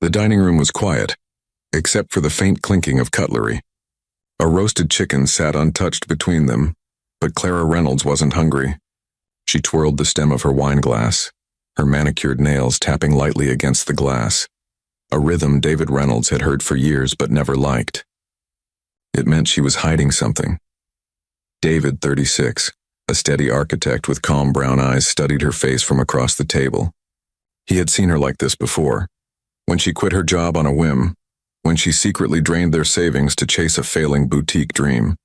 The dining room was quiet, except for the faint clinking of cutlery. A roasted chicken sat untouched between them, but Clara Reynolds wasn't hungry. She twirled the stem of her wine glass, her manicured nails tapping lightly against the glass, a rhythm David Reynolds had heard for years but never liked. It meant she was hiding something. David, 36, a steady architect with calm brown eyes, studied her face from across the table. He had seen her like this before, when she quit her job on a whim, when she secretly drained their savings to chase a failing boutique dream.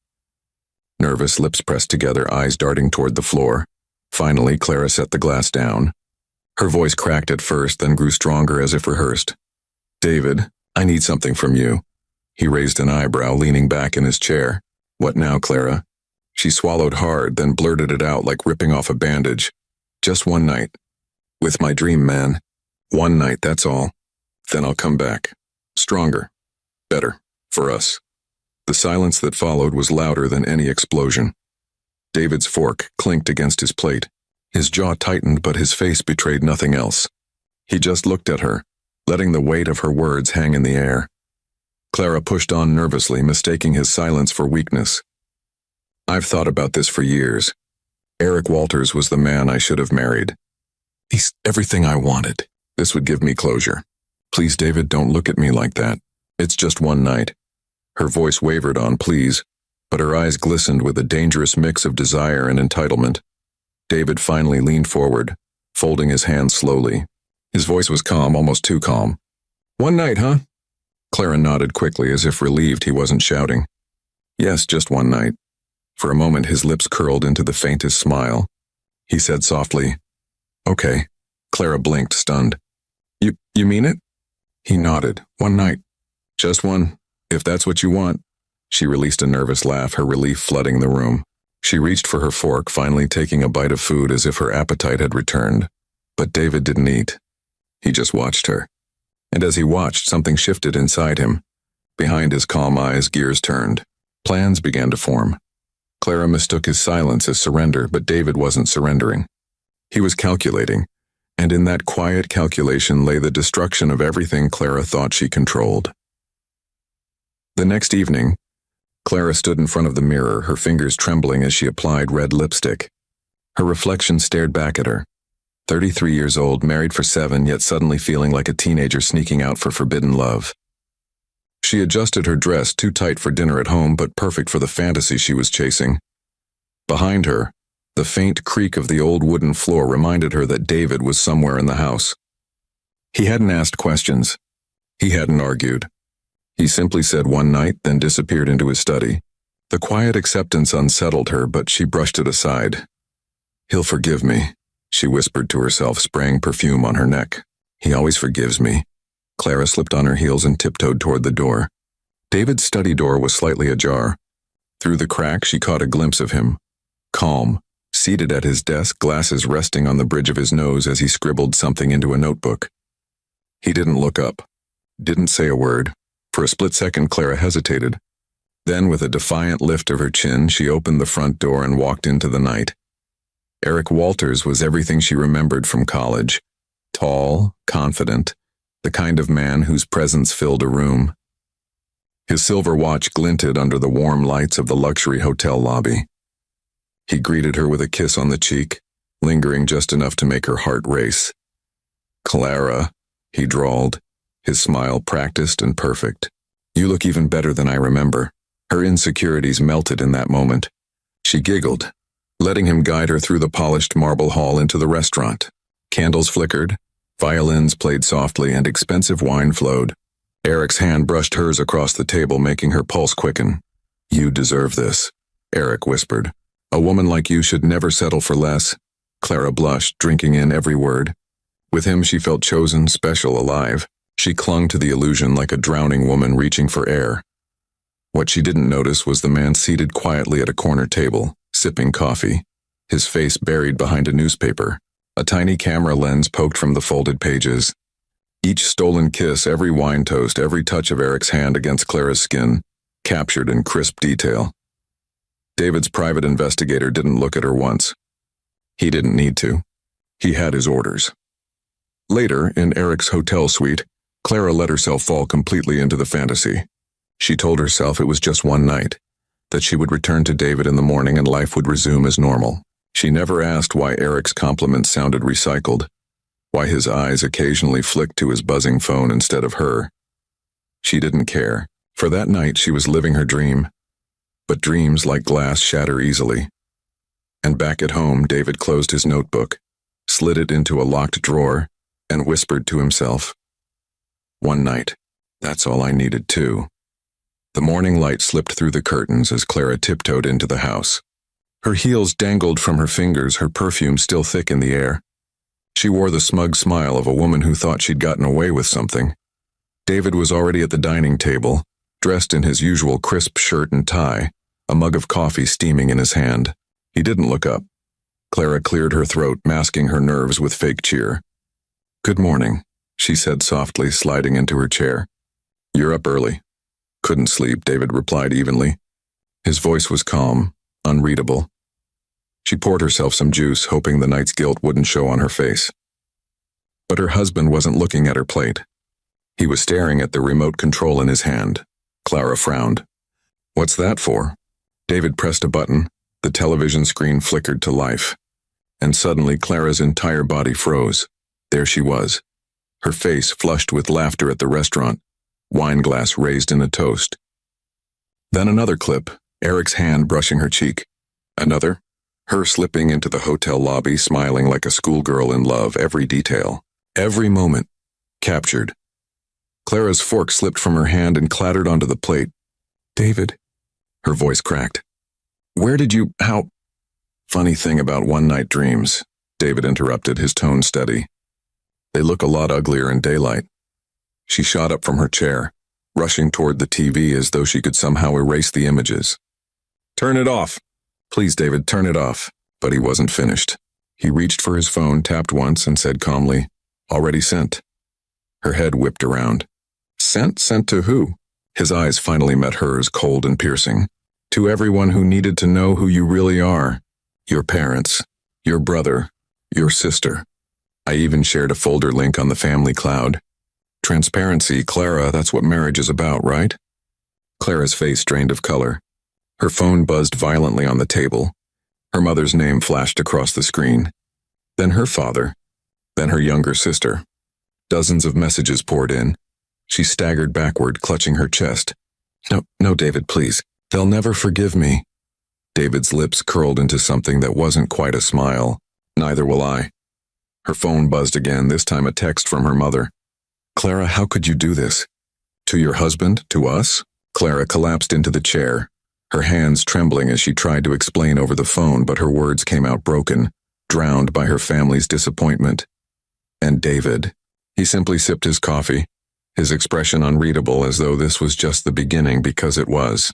Nervous, lips pressed together, eyes darting toward the floor. Finally, Clara set the glass down. Her voice cracked at first, then grew stronger as if rehearsed. "David, I need something from you." He raised an eyebrow, leaning back in his chair. "What now, Clara?" She swallowed hard, then blurted it out like ripping off a bandage. "Just one night. With my dream man. One night, that's all. Then I'll come back. Stronger. Better. For us." The silence that followed was louder than any explosion. David's fork clinked against his plate. His jaw tightened, but his face betrayed nothing else. He just looked at her, letting the weight of her words hang in the air. Clara pushed on nervously, mistaking his silence for weakness. "I've thought about this for years. Eric Walters was the man I should have married. He's everything I wanted. This would give me closure. Please, David, don't look at me like that. It's just one night." Her voice wavered on please, but her eyes glistened with a dangerous mix of desire and entitlement. David finally leaned forward, folding his hands slowly. His voice was calm, almost too calm. "One night, huh?" Clara nodded quickly, as if relieved he wasn't shouting. "Yes, just one night." For a moment his lips curled into the faintest smile. He said softly, "Okay." Clara blinked, stunned. You mean it?" He nodded. "One night. Just one, if that's what you want." She released a nervous laugh, her relief flooding the room. She reached for her fork, finally taking a bite of food as if her appetite had returned. But David didn't eat. He just watched her. And as he watched, something shifted inside him. Behind his calm eyes, gears turned. Plans began to form. Clara mistook his silence as surrender, but David wasn't surrendering. He was calculating, and in that quiet calculation lay the destruction of everything Clara thought she controlled. The next evening, Clara stood in front of the mirror, her fingers trembling as she applied red lipstick. Her reflection stared back at her. 33 years old, married for 7, yet suddenly feeling like a teenager sneaking out for forbidden love. She adjusted her dress, too tight for dinner at home, but perfect for the fantasy she was chasing. Behind her, the faint creak of the old wooden floor reminded her that David was somewhere in the house. He hadn't asked questions. He hadn't argued. He simply said one night, then disappeared into his study. The quiet acceptance unsettled her, but she brushed it aside. "He'll forgive me," she whispered to herself, spraying perfume on her neck. "He always forgives me." Clara slipped on her heels and tiptoed toward the door. David's study door was slightly ajar. Through the crack, she caught a glimpse of him. Calm, seated at his desk, glasses resting on the bridge of his nose as he scribbled something into a notebook. He didn't look up, didn't say a word. For a split second, Clara hesitated. Then, with a defiant lift of her chin, she opened the front door and walked into the night. Eric Walters was everything she remembered from college. Tall, confident, the kind of man whose presence filled a room. His silver watch glinted under the warm lights of the luxury hotel lobby. He greeted her with a kiss on the cheek, lingering just enough to make her heart race. "Clara," he drawled, his smile practiced and perfect. "You look even better than I remember." Her insecurities melted in that moment. She giggled, letting him guide her through the polished marble hall into the restaurant. Candles flickered, violins played softly, and expensive wine flowed. Eric's hand brushed hers across the table, making her pulse quicken. "You deserve this," Eric whispered. "A woman like you should never settle for less." Clara blushed, drinking in every word. With him she felt chosen, special, alive. She clung to the illusion like a drowning woman reaching for air. What she didn't notice was the man seated quietly at a corner table, sipping coffee, his face buried behind a newspaper. A tiny camera lens poked from the folded pages. Each stolen kiss, every wine toast, every touch of Eric's hand against Clara's skin, captured in crisp detail. David's private investigator didn't look at her once. He didn't need to. He had his orders. Later, in Eric's hotel suite, Clara let herself fall completely into the fantasy. She told herself it was just one night, that she would return to David in the morning and life would resume as normal. She never asked why Eric's compliments sounded recycled, why his eyes occasionally flicked to his buzzing phone instead of her. She didn't care. For that night she was living her dream. But dreams, like glass, shatter easily. And back at home, David closed his notebook, slid it into a locked drawer, and whispered to himself, "One night. That's all I needed too." The morning light slipped through the curtains as Clara tiptoed into the house. Her heels dangled from her fingers, her perfume still thick in the air. She wore the smug smile of a woman who thought she'd gotten away with something. David was already at the dining table, dressed in his usual crisp shirt and tie, a mug of coffee steaming in his hand. He didn't look up. Clara cleared her throat, masking her nerves with fake cheer. "Good morning," she said softly, sliding into her chair. "You're up early." "Couldn't sleep," David replied evenly. His voice was calm, unreadable. She poured herself some juice, hoping the night's guilt wouldn't show on her face. But her husband wasn't looking at her plate. He was staring at the remote control in his hand. Clara frowned. "What's that for?" David pressed a button. The television screen flickered to life. And suddenly Clara's entire body froze. There she was, her face flushed with laughter at the restaurant, wine glass raised in a toast. Then another clip, Eric's hand brushing her cheek. Another, her slipping into the hotel lobby, smiling like a schoolgirl in love, every detail, every moment, captured. Clara's fork slipped from her hand and clattered onto the plate. "David," her voice cracked. How? "Funny thing about one-night dreams," David interrupted, his tone steady. "They look a lot uglier in daylight." She shot up from her chair, rushing toward the TV as though she could somehow erase the images. "Turn it off." "Please, David, turn it off." But he wasn't finished. He reached for his phone, tapped once, and said calmly, "Already sent." Her head whipped around. "Sent? Sent to who?" His eyes finally met hers, cold and piercing. "To everyone who needed to know who you really are. Your parents, your brother, your sister. I even shared a folder link on the family cloud. Transparency, Clara, that's what marriage is about, right?" Clara's face drained of color. Her phone buzzed violently on the table. Her mother's name flashed across the screen. Then her father. Then her younger sister. Dozens of messages poured in. She staggered backward, clutching her chest. No, David, please. They'll never forgive me." David's lips curled into something that wasn't quite a smile. "Neither will I." Her phone buzzed again, this time a text from her mother. "Clara, how could you do this? To your husband? To us?" Clara collapsed into the chair, her hands trembling as she tried to explain over the phone, but her words came out broken, drowned by her family's disappointment. And David. He simply sipped his coffee, his expression unreadable, as though this was just the beginning, because it was.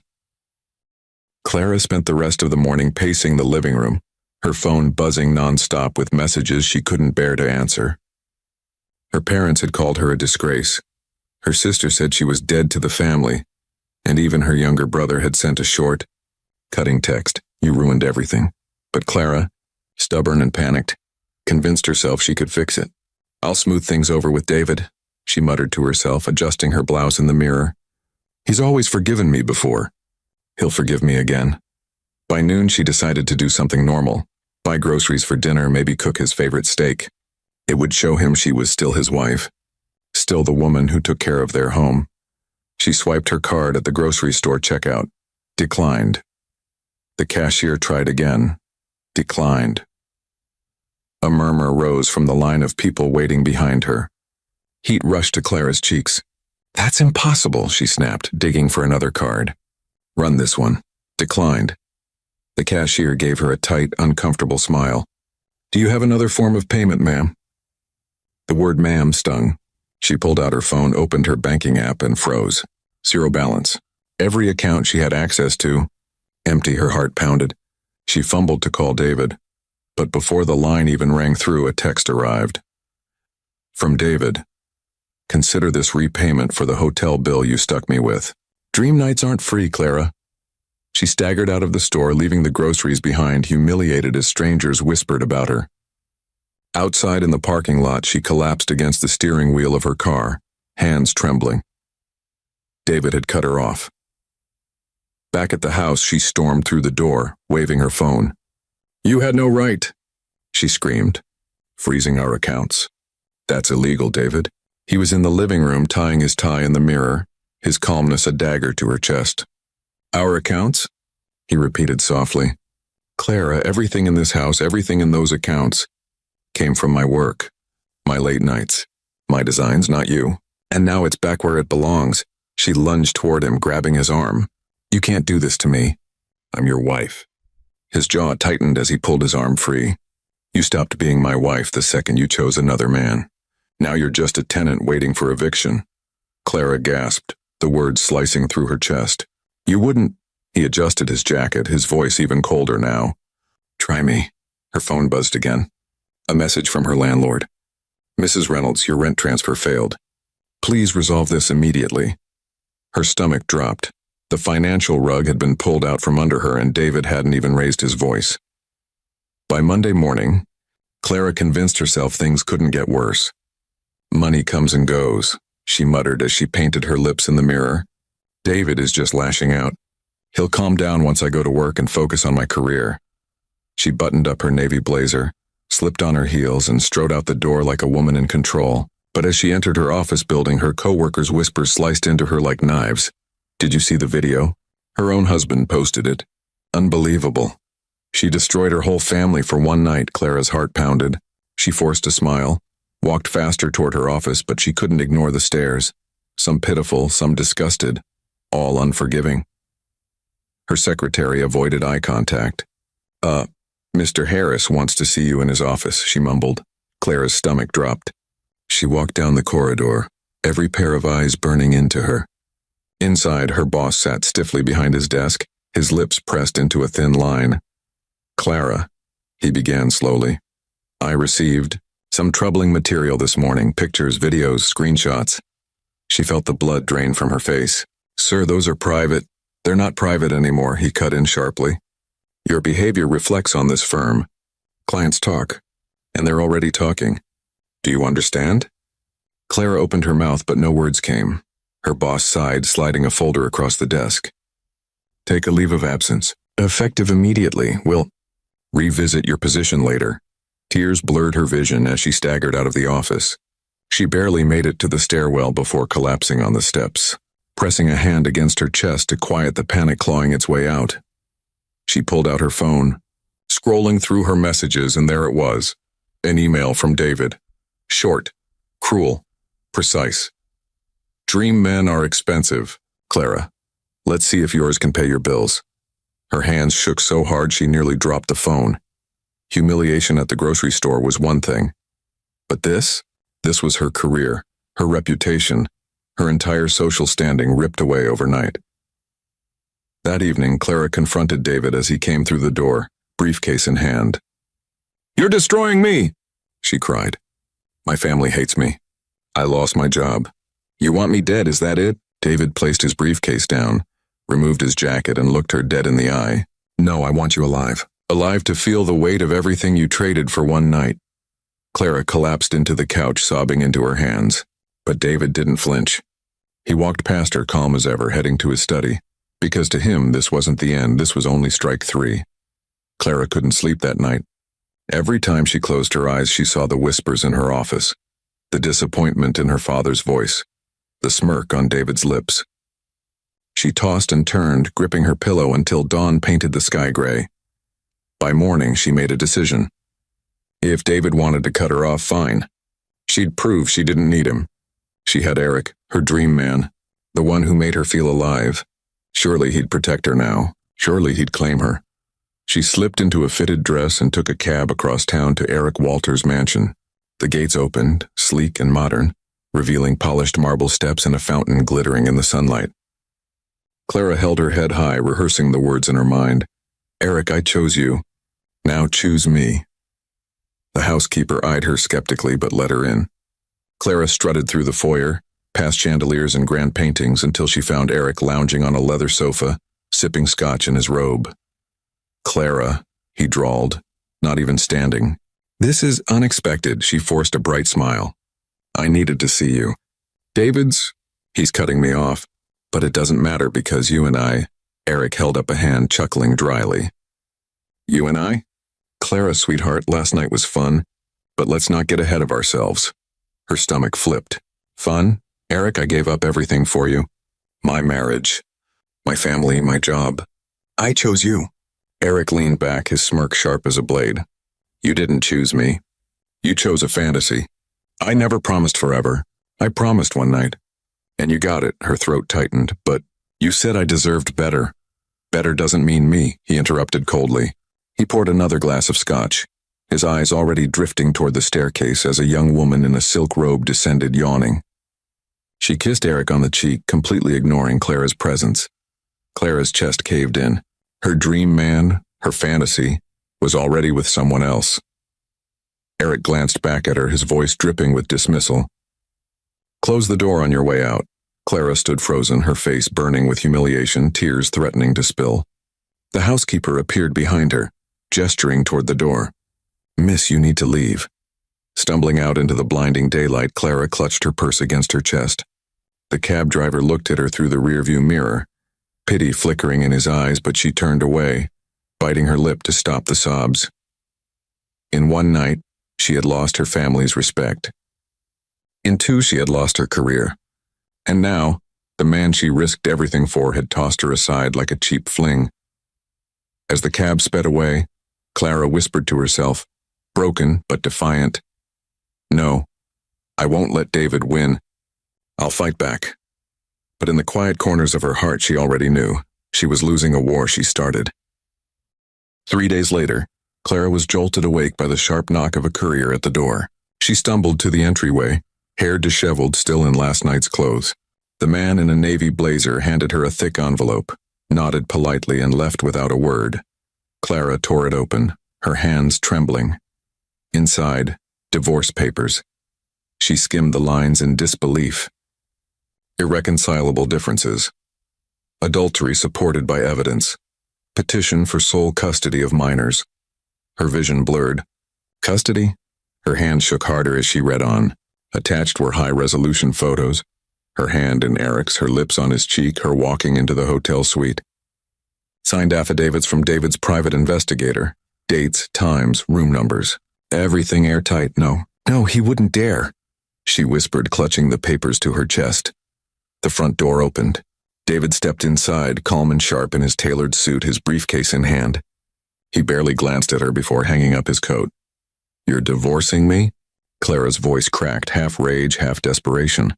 Clara spent the rest of the morning pacing the living room, her phone buzzing nonstop with messages she couldn't bear to answer. Her parents had called her a disgrace. Her sister said she was dead to the family, and even her younger brother had sent a short, cutting text, "You ruined everything." But Clara, stubborn and panicked, convinced herself she could fix it. "I'll smooth things over with David," she muttered to herself, adjusting her blouse in the mirror. "He's always forgiven me before. He'll forgive me again." By noon, she decided to do something normal. Buy groceries for dinner, maybe cook his favorite steak. It would show him she was still his wife, still the woman who took care of their home. She swiped her card at the grocery store checkout. Declined. The cashier tried again. Declined. A murmur rose from the line of people waiting behind her. Heat rushed to Clara's cheeks. "That's impossible," she snapped, digging for another card. "Run this one." Declined. The cashier gave her a tight, uncomfortable smile. "Do you have another form of payment, ma'am?" The word "ma'am" stung. She pulled out her phone, opened her banking app, and froze. Zero balance. Every account she had access to. Empty, her heart pounded. She fumbled to call David. But before the line even rang through, a text arrived. From David. "Consider this repayment for the hotel bill you stuck me with. Dream nights aren't free, Clara." She staggered out of the store, leaving the groceries behind, humiliated as strangers whispered about her. Outside in the parking lot, she collapsed against the steering wheel of her car, hands trembling. David had cut her off. Back at the house, she stormed through the door, waving her phone. "You had no right," she screamed, "freezing our accounts." "That's illegal, David." He was in the living room tying his tie in the mirror, his calmness a dagger to her chest. "Our accounts?" he repeated softly. "Clara, everything in this house, everything in those accounts, came from my work, my late nights, my designs, not you. And now it's back where it belongs." She lunged toward him, grabbing his arm. "You can't do this to me. I'm your wife." His jaw tightened as he pulled his arm free. "You stopped being my wife the second you chose another man. Now you're just a tenant waiting for eviction." Clara gasped, the words slicing through her chest. "You wouldn't—" He adjusted his jacket, his voice even colder now. "Try me." Her phone buzzed again. A message from her landlord. "Mrs. Reynolds, your rent transfer failed. Please resolve this immediately." Her stomach dropped. The financial rug had been pulled out from under her, and David hadn't even raised his voice. By Monday morning, Clara convinced herself things couldn't get worse. "Money comes and goes," she muttered as she painted her lips in the mirror. "David is just lashing out. He'll calm down once I go to work and focus on my career." She buttoned up her navy blazer, slipped on her heels, and strode out the door like a woman in control. But as she entered her office building, her co-workers' whispers sliced into her like knives. "Did you see the video? Her own husband posted it. Unbelievable. She destroyed her whole family for one night." Clara's heart pounded. She forced a smile, walked faster toward her office, but she couldn't ignore the stares. Some pitiful, some disgusted, all unforgiving. Her secretary avoided eye contact. Mr. Harris wants to see you in his office," she mumbled. Clara's stomach dropped. She walked down the corridor, every pair of eyes burning into her. Inside, her boss sat stiffly behind his desk, his lips pressed into a thin line. "Clara," he began slowly, "I received some troubling material this morning, pictures, videos, screenshots." She felt the blood drain from her face. "Sir, those are private." "They're not private anymore," he cut in sharply. "Your behavior reflects on this firm. Clients talk, and they're already talking. Do you understand?" Clara opened her mouth, but no words came. Her boss sighed, sliding a folder across the desk. "Take a leave of absence. Effective immediately. We'll revisit your position later." Tears blurred her vision as she staggered out of the office. She barely made it to the stairwell before collapsing on the steps, pressing a hand against her chest to quiet the panic clawing its way out. She pulled out her phone, scrolling through her messages, and there it was, an email from David. Short, cruel, precise. "Dream men are expensive, Clara. Let's see if yours can pay your bills." Her hands shook so hard she nearly dropped the phone. Humiliation at the grocery store was one thing. But this was her career, her reputation, her entire social standing ripped away overnight. That evening, Clara confronted David as he came through the door, briefcase in hand. "You're destroying me!" she cried. "My family hates me. I lost my job. You want me dead, is that it?" David placed his briefcase down, removed his jacket, and looked her dead in the eye. "No, I want you alive. Alive to feel the weight of everything you traded for one night." Clara collapsed into the couch, sobbing into her hands. But David didn't flinch. He walked past her, calm as ever, heading to his study. Because to him, this wasn't the end, this was only strike 3. Clara couldn't sleep that night. Every time she closed her eyes, she saw the whispers in her office, the disappointment in her father's voice, the smirk on David's lips. She tossed and turned, gripping her pillow until dawn painted the sky gray. By morning, she made a decision. If David wanted to cut her off, fine. She'd prove she didn't need him. She had Eric, her dream man, the one who made her feel alive. Surely he'd protect her now. Surely he'd claim her. She slipped into a fitted dress and took a cab across town to Eric Walter's mansion. The gates opened, sleek and modern, revealing polished marble steps and a fountain glittering in the sunlight. Clara held her head high, rehearsing the words in her mind. "Eric, I chose you. Now choose me." The housekeeper eyed her skeptically but let her in. Clara strutted through the foyer, past chandeliers and grand paintings until she found Eric lounging on a leather sofa, sipping scotch in his robe. "Clara," he drawled, not even standing. "This is unexpected." She forced a bright smile. "I needed to see you." David's? He's cutting me off. But it doesn't matter because you and I... Eric held up a hand, chuckling dryly. You and I? Clara, sweetheart, last night was fun, but let's not get ahead of ourselves. Her stomach flipped. Fun? Eric, I gave up everything for you. My marriage. My family, my job. I chose you. Eric leaned back, his smirk sharp as a blade. You didn't choose me. You chose a fantasy. I never promised forever. I promised one night. And you got it, her throat tightened, but you said I deserved better. Better doesn't mean me, he interrupted coldly. He poured another glass of scotch, his eyes already drifting toward the staircase as a young woman in a silk robe descended, yawning. She kissed Eric on the cheek, completely ignoring Clara's presence. Clara's chest caved in. Her dream man, her fantasy, was already with someone else. Eric glanced back at her, his voice dripping with dismissal. Close the door on your way out. Clara stood frozen, her face burning with humiliation, tears threatening to spill. The housekeeper appeared behind her, gesturing toward the door. Miss, you need to leave. Stumbling out into the blinding daylight, Clara clutched her purse against her chest. The cab driver looked at her through the rearview mirror, pity flickering in his eyes, but she turned away, biting her lip to stop the sobs. In one night, she had lost her family's respect. In two, she had lost her career. And now, the man she risked everything for had tossed her aside like a cheap fling. As the cab sped away, Clara whispered to herself, broken but defiant, No, I won't let David win. I'll fight back. But in the quiet corners of her heart, she already knew she was losing a war she started. 3 days later, Clara was jolted awake by the sharp knock of a courier at the door. She stumbled to the entryway, hair disheveled, still in last night's clothes. The man in a navy blazer handed her a thick envelope, nodded politely, and left without a word. Clara tore it open, her hands trembling. Inside, divorce papers. She skimmed the lines in disbelief. Irreconcilable differences. Adultery supported by evidence. Petition for sole custody of minors. Her vision blurred. Custody? Her hand shook harder as she read on. Attached were high-resolution photos. Her hand in Eric's, her lips on his cheek, her walking into the hotel suite. Signed affidavits from David's private investigator. Dates, times, room numbers. Everything airtight. No, he wouldn't dare, she whispered, clutching the papers to her chest. The front door opened. David stepped inside, calm and sharp in his tailored suit, his briefcase in hand. He barely glanced at her before hanging up his coat. You're divorcing me? Clara's voice cracked, half rage, half desperation.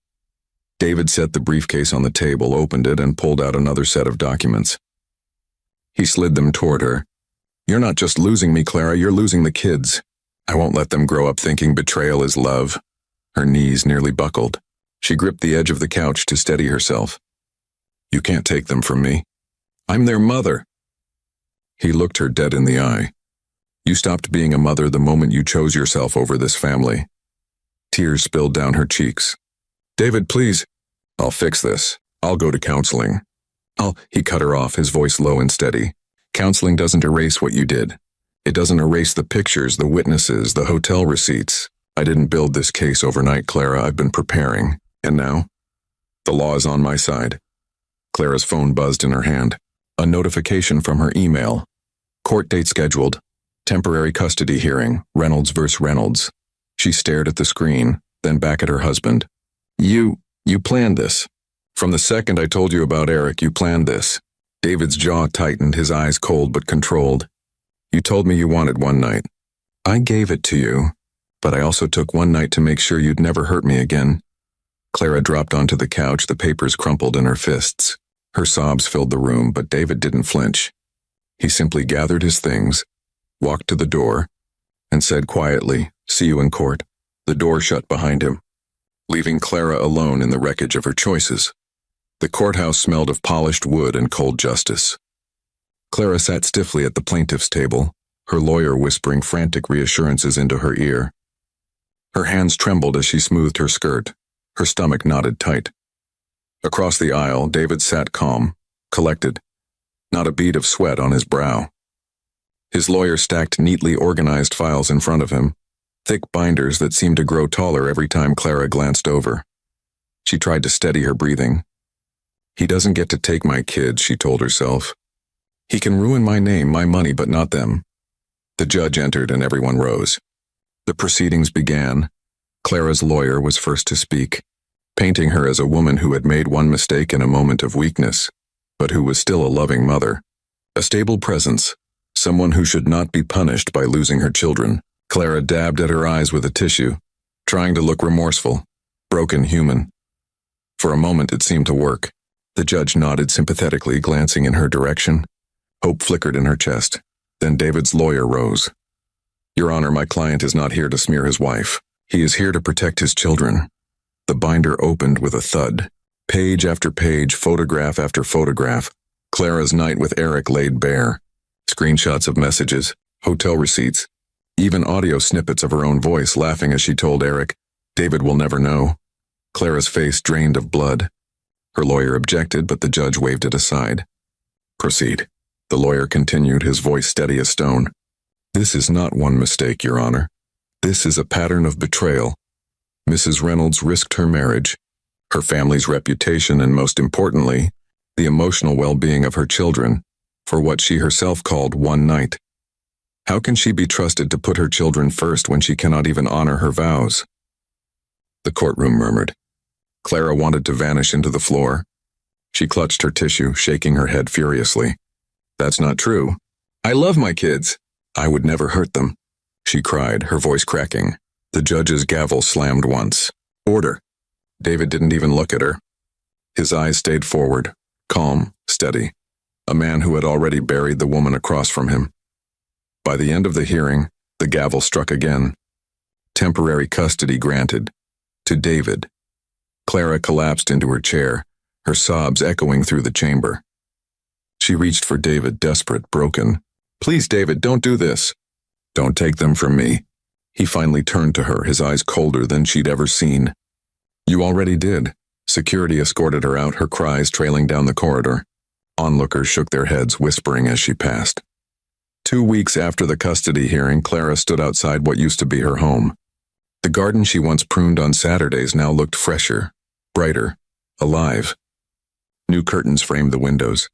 David set the briefcase on the table, opened it, and pulled out another set of documents. He slid them toward her. You're not just losing me, Clara, you're losing the kids. I won't let them grow up thinking betrayal is love. Her knees nearly buckled. She gripped the edge of the couch to steady herself. You can't take them from me. I'm their mother. He looked her dead in the eye. You stopped being a mother the moment you chose yourself over this family. Tears spilled down her cheeks. David, please. I'll fix this. I'll go to counseling. He cut her off, his voice low and steady. Counseling doesn't erase what you did. It doesn't erase the pictures, the witnesses, the hotel receipts. I didn't build this case overnight, Clara. I've been preparing. And now? The law is on my side. Clara's phone buzzed in her hand. A notification from her email. Court date scheduled. Temporary custody hearing. Reynolds vs. Reynolds. She stared at the screen, then back at her husband. You planned this. From the second I told you about Eric, you planned this. David's jaw tightened, his eyes cold but controlled. You told me you wanted one night. I gave it to you, but I also took one night to make sure you'd never hurt me again. Clara dropped onto the couch, the papers crumpled in her fists. Her sobs filled the room, but David didn't flinch. He simply gathered his things, walked to the door, and said quietly, "See you in court." The door shut behind him, leaving Clara alone in the wreckage of her choices. The courthouse smelled of polished wood and cold justice. Clara sat stiffly at the plaintiff's table, her lawyer whispering frantic reassurances into her ear. Her hands trembled as she smoothed her skirt. Her stomach knotted tight. Across the aisle, David sat calm, collected, not a bead of sweat on his brow. His lawyer stacked neatly organized files in front of him, thick binders that seemed to grow taller every time Clara glanced over. She tried to steady her breathing. He doesn't get to take my kids, she told herself. He can ruin my name, my money, but not them. The judge entered and everyone rose. The proceedings began. Clara's lawyer was first to speak, painting her as a woman who had made one mistake in a moment of weakness, but who was still a loving mother. A stable presence, someone who should not be punished by losing her children. Clara dabbed at her eyes with a tissue, trying to look remorseful, broken human. For a moment it seemed to work. The judge nodded sympathetically, glancing in her direction. Hope flickered in her chest. Then David's lawyer rose. Your Honor, my client is not here to smear his wife. He is here to protect his children. The binder opened with a thud. Page after page, photograph after photograph. Clara's night with Eric laid bare. Screenshots of messages, hotel receipts, even audio snippets of her own voice laughing as she told Eric, David will never know. Clara's face drained of blood. Her lawyer objected, but the judge waved it aside. Proceed. The lawyer continued, his voice steady as stone. This is not one mistake, Your Honor. This is a pattern of betrayal. Mrs. Reynolds risked her marriage, her family's reputation, and most importantly, the emotional well-being of her children, for what she herself called one night. How can she be trusted to put her children first when she cannot even honor her vows? The courtroom murmured. Clara wanted to vanish into the floor. She clutched her tissue, shaking her head furiously. That's not true. I love my kids. I would never hurt them, she cried, her voice cracking. The judge's gavel slammed once. Order. David didn't even look at her. His eyes stayed forward, calm, steady. A man who had already buried the woman across from him. By the end of the hearing, the gavel struck again. Temporary custody granted. To David. Clara collapsed into her chair, her sobs echoing through the chamber. She reached for David, desperate, broken. Please, David, don't do this. Don't take them from me. He finally turned to her, his eyes colder than she'd ever seen. You already did. Security escorted her out, her cries trailing down the corridor. Onlookers shook their heads, whispering as she passed. 2 weeks after the custody hearing, Clara stood outside what used to be her home. The garden she once pruned on Saturdays now looked fresher, brighter, alive. New curtains framed the windows.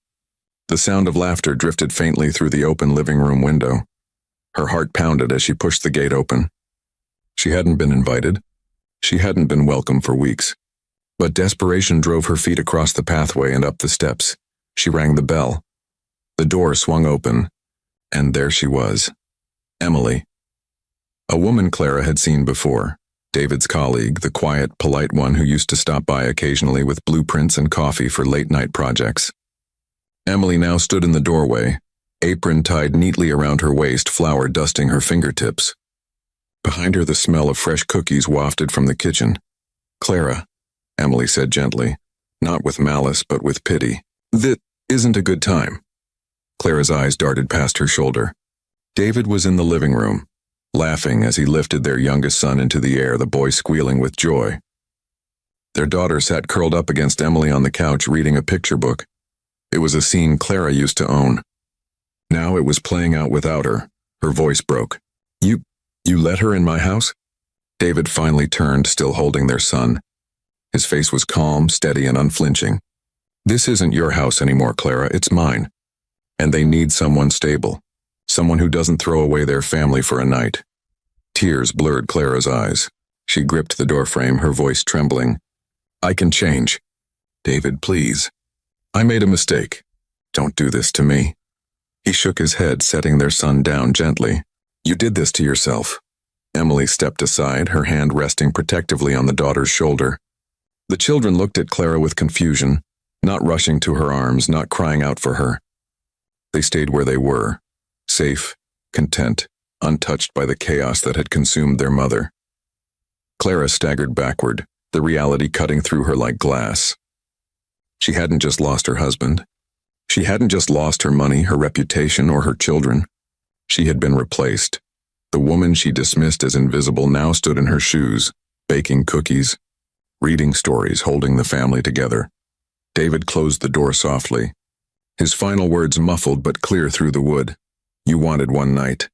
The sound of laughter drifted faintly through the open living room window. Her heart pounded as she pushed the gate open. She hadn't been invited. She hadn't been welcome for weeks. But desperation drove her feet across the pathway and up the steps. She rang the bell. The door swung open, and there she was. Emily. A woman Clara had seen before. David's colleague, the quiet, polite one who used to stop by occasionally with blueprints and coffee for late-night projects. Emily now stood in the doorway, apron tied neatly around her waist, flour dusting her fingertips. Behind her, the smell of fresh cookies wafted from the kitchen. Clara, Emily said gently, not with malice but with pity. That isn't a good time. Clara's eyes darted past her shoulder. David was in the living room, laughing as he lifted their youngest son into the air, the boy squealing with joy. Their daughter sat curled up against Emily on the couch reading a picture book. It was a scene Clara used to own. Now it was playing out without her. Her voice broke. You let her in my house? David finally turned, still holding their son. His face was calm, steady, and unflinching. This isn't your house anymore, Clara, it's mine. And they need someone stable. Someone who doesn't throw away their family for a night. Tears blurred Clara's eyes. She gripped the doorframe, her voice trembling. I can change. David, please. I made a mistake. Don't do this to me. He shook his head, setting their son down gently. You did this to yourself. Emily stepped aside, her hand resting protectively on the daughter's shoulder. The children looked at Clara with confusion, not rushing to her arms, not crying out for her. They stayed where they were, safe, content, untouched by the chaos that had consumed their mother. Clara staggered backward, the reality cutting through her like glass. She hadn't just lost her husband. She hadn't just lost her money, her reputation, or her children. She had been replaced. The woman she dismissed as invisible now stood in her shoes, baking cookies, reading stories, holding the family together. David closed the door softly, his final words muffled but clear through the wood. You wanted one night.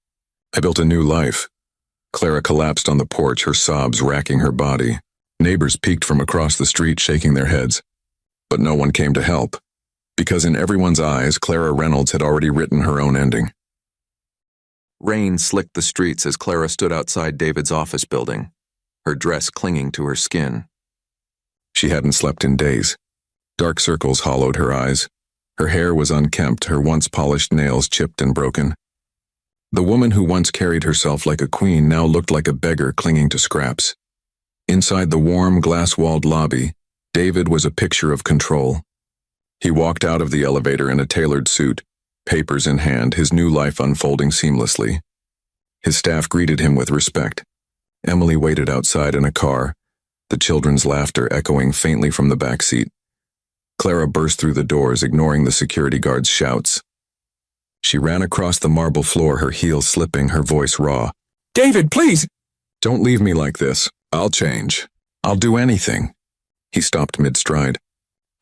I built a new life. Clara collapsed on the porch, her sobs racking her body. Neighbors peeked from across the street, shaking their heads. But no one came to help, because in everyone's eyes, Clara Reynolds had already written her own ending. Rain slicked the streets as Clara stood outside David's office building, her dress clinging to her skin. She hadn't slept in days. Dark circles hollowed her eyes. Her hair was unkempt, her once polished nails chipped and broken. The woman who once carried herself like a queen now looked like a beggar clinging to scraps. Inside the warm, glass-walled lobby, David was a picture of control. He walked out of the elevator in a tailored suit, papers in hand, his new life unfolding seamlessly. His staff greeted him with respect. Emily waited outside in a car, the children's laughter echoing faintly from the back seat. Clara burst through the doors, ignoring the security guard's shouts. She ran across the marble floor, her heels slipping, her voice raw. "David, please! Don't leave me like this. I'll change. I'll do anything." He stopped mid-stride.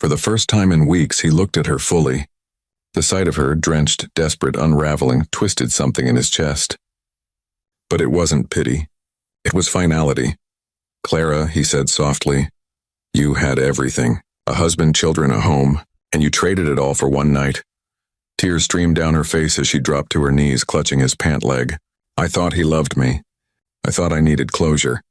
For the first time in weeks, he looked at her fully. The sight of her, drenched, desperate, unraveling, twisted something in his chest. But it wasn't pity. It was finality. "Clara," he said softly, "you had everything. A husband, children, a home, and you traded it all for one night." Tears streamed down her face as she dropped to her knees, clutching his pant leg. "I thought he loved me. I thought I needed closure.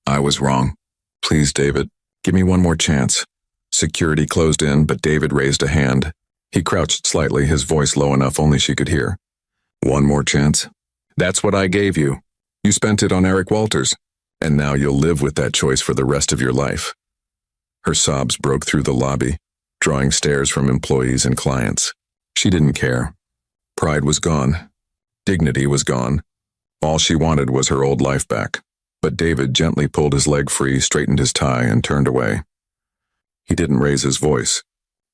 I was wrong. Please, David, give me one more chance." Security closed in, but David raised a hand. He crouched slightly, his voice low enough only she could hear. "One more chance? That's what I gave you. You spent it on Eric Walters, and now you'll live with that choice for the rest of your life." Her sobs broke through the lobby, drawing stares from employees and clients. She didn't care. Pride was gone. Dignity was gone. All she wanted was her old life back. But David gently pulled his leg free, straightened his tie, and turned away. He didn't raise his voice.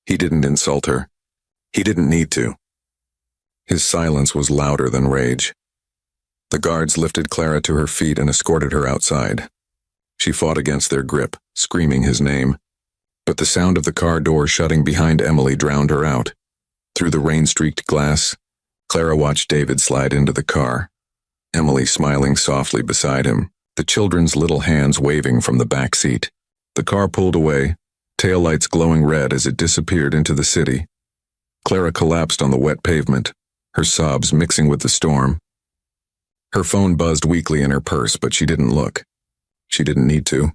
He didn't insult her. He didn't need to. His silence was louder than rage. The guards lifted Clara to her feet and escorted her outside. She fought against their grip, screaming his name. But the sound of the car door shutting behind Emily drowned her out. Through the rain-streaked glass, Clara watched David slide into the car, Emily smiling softly beside him, the children's little hands waving from the back seat. The car pulled away, taillights glowing red as it disappeared into the city. Clara collapsed on the wet pavement, her sobs mixing with the storm. Her phone buzzed weakly in her purse, but she didn't look. She didn't need to.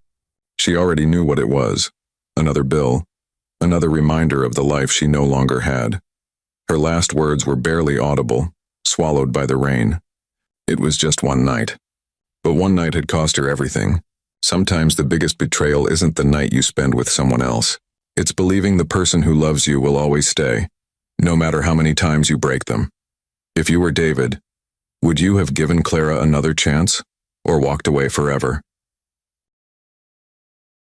She already knew what it was. Another bill. Another reminder of the life she no longer had. Her last words were barely audible, swallowed by the rain. It was just one night. But one night had cost her everything. Sometimes the biggest betrayal isn't the night you spend with someone else. It's believing the person who loves you will always stay, no matter how many times you break them. If you were David, would you have given Clara another chance, or walked away forever?